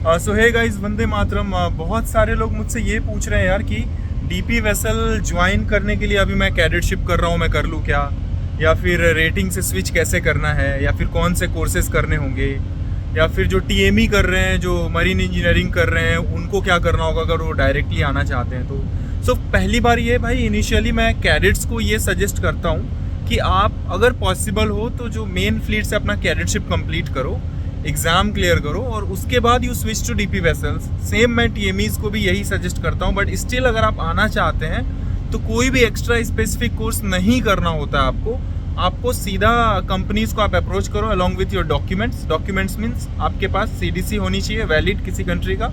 सो hey guys, Vande Mataram. बहुत सारे लोग मुझसे ये पूछ रहे हैं यार कि डीपी वेसल ज्वाइन करने के लिए अभी मैं कैडेटशिप कर रहा हूँ, मैं कर लूँ क्या, या फिर रेटिंग से स्विच कैसे करना है, या फिर कौन से कोर्सेज करने होंगे, या फिर जो टीएमई कर रहे हैं, जो मरीन इंजीनियरिंग कर रहे हैं, उनको क्या करना होगा अगर वो डायरेक्टली आना चाहते हैं। तो सो पहली बार ये भाई, इनिशियली मैं कैडेट्स को ये सजेस्ट करता हूँ कि आप अगर पॉसिबल हो तो जो मेन फ्लीट से अपना कैडेटशिप कंप्लीट करो, एग्ज़ाम क्लियर करो, और उसके बाद you switch to DP vessels. Same मैं टीएमईज को भी यही सजेस्ट करता हूँ। बट स्टिल अगर आप आना चाहते हैं तो कोई भी एक्स्ट्रा स्पेसिफिक कोर्स नहीं करना होता है आपको सीधा कंपनीज को आप अप्रोच करो along with your documents means आपके पास सीडीसी होनी चाहिए वैलिड किसी कंट्री का,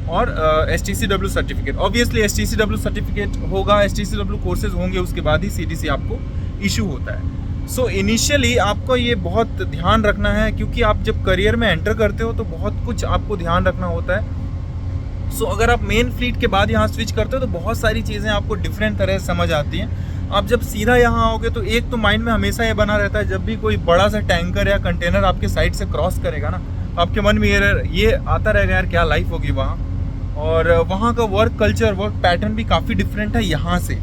और STCW certificate. Obviously STCW certificate होगा, STCW कोर्सेज होंगे, उसके बाद ही सीडीसी आपको इशू होता है। सो इनिशियली आपको ये बहुत ध्यान रखना है, क्योंकि आप जब करियर में एंटर करते हो तो बहुत कुछ आपको ध्यान रखना होता है। सो अगर आप मेन फ्लीट के बाद यहाँ स्विच करते हो तो बहुत सारी चीज़ें आपको डिफरेंट तरह से समझ आती हैं। आप जब सीधा यहाँ आओगे तो एक तो माइंड में हमेशा ये बना रहता है, जब भी कोई बड़ा सा टैंकर या कंटेनर आपके साइड से क्रॉस करेगा ना, आपके मन में ये आता रहेगा यार क्या लाइफ होगी वहाँ, और वहाँ का वर्क कल्चर, वर्क पैटर्न भी काफ़ी डिफरेंट है यहाँ से।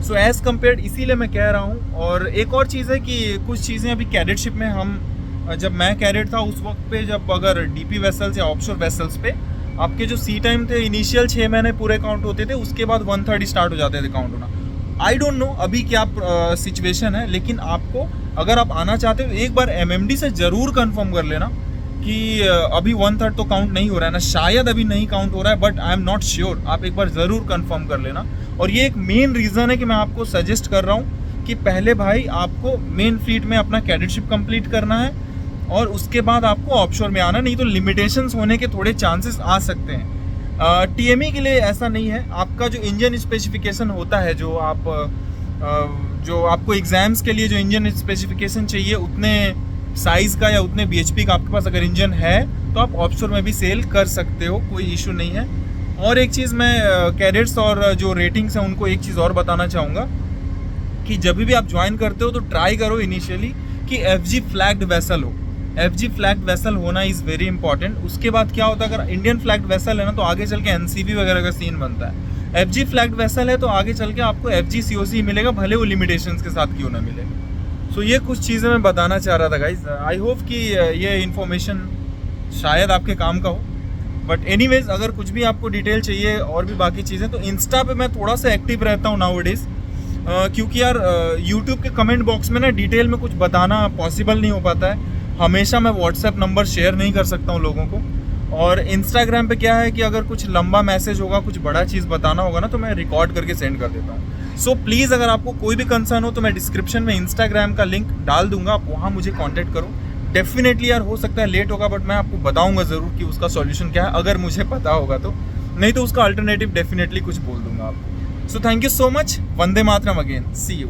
सो एज़ कम्पेयर्ड, इसीलिए मैं कह रहा हूँ। और एक और चीज़ है कि कुछ चीज़ें अभी कैडेटशिप में हम, जब मैं कैडेट था उस वक्त पे, जब अगर डीपी वेसल्स या ऑफशोर वेसल्स पे आपके जो सी टाइम थे इनिशियल 6 महीने पूरे काउंट होते थे, उसके बाद 1/3 स्टार्ट हो जाते थे काउंट होना। आई डोंट नो अभी क्या सिचुएशन है, लेकिन आपको अगर आप आना चाहते हो एक बार MMD से ज़रूर कन्फर्म कर लेना कि अभी 1/3 तो काउंट नहीं हो रहा है ना, शायद अभी नहीं काउंट हो रहा है, but I am not sure. आप एक बार ज़रूर कंफर्म कर लेना। और ये एक मेन रीज़न है कि मैं आपको सजेस्ट कर रहा हूँ कि पहले भाई आपको मेन फ्लीट में अपना कैडेटशिप कंप्लीट करना है, और उसके बाद आपको ऑफशोर में आना, नहीं तो लिमिटेशंस होने के थोड़े चांसेस आ सकते हैं। टीएमई के लिए ऐसा नहीं है। आपका जो इंजन स्पेसिफिकेशन होता है, जो आपको एग्ज़ाम्स के लिए जो इंजन स्पेसिफिकेशन चाहिए उतने साइज़ का या उतने BHP का आपके पास अगर इंजन है तो आप ऑफशोर में भी सेल कर सकते हो, कोई इशू नहीं है। और एक चीज़ मैं कैडेट्स और जो रेटिंग्स हैं उनको एक चीज़ और बताना चाहूँगा कि जब भी आप ज्वाइन करते हो तो ट्राई करो इनिशियली कि FG फ्लैग्ड वेसल हो। FG फ्लैग्ड वेसल होना इज़ वेरी इंपॉर्टेंट। उसके बाद क्या होता है, अगर इंडियन फ्लैग्ड वेसल है ना तो आगे चल के NCV वगैरह का सीन बनता है। FG फ्लैग्ड वेसल है तो आगे चल के आपको FG COC मिलेगा, भले वो लिमिटेशंस के साथ क्यों ना मिले। सो ये कुछ चीज़ें मैं बताना चाह रहा था गाइज। आई होप कि ये इन्फॉर्मेशन शायद आपके काम का हो। बट एनीवेज, अगर कुछ भी आपको डिटेल चाहिए और भी बाकी चीज़ें, तो इंस्टा पे मैं थोड़ा सा एक्टिव रहता हूँ नाउअडेज, क्योंकि यार यूट्यूब के कमेंट बॉक्स में ना डिटेल में कुछ बताना पॉसिबल नहीं हो पाता है। हमेशा मैं व्हाट्सएप नंबर शेयर नहीं कर सकता हूँ लोगों को। और इंस्टाग्राम पे क्या है कि अगर कुछ लंबा मैसेज होगा, कुछ बड़ा चीज़ बताना होगा ना, तो मैं रिकॉर्ड करके सेंड कर देता हूँ। सो प्लीज़, अगर आपको कोई भी कंसर्न हो तो मैं डिस्क्रिप्शन में इंस्टाग्राम का लिंक डाल दूंगा, आप वहाँ मुझे कॉन्टैक्ट करो। डेफिनेटली यार हो सकता है लेट होगा, बट मैं आपको बताऊंगा ज़रूर कि उसका सॉल्यूशन क्या है, अगर मुझे पता होगा तो। नहीं तो उसका अल्टरनेटिव डेफिनेटली कुछ बोल दूंगा आपको। So thank you so much. Vande Mataram again, see you.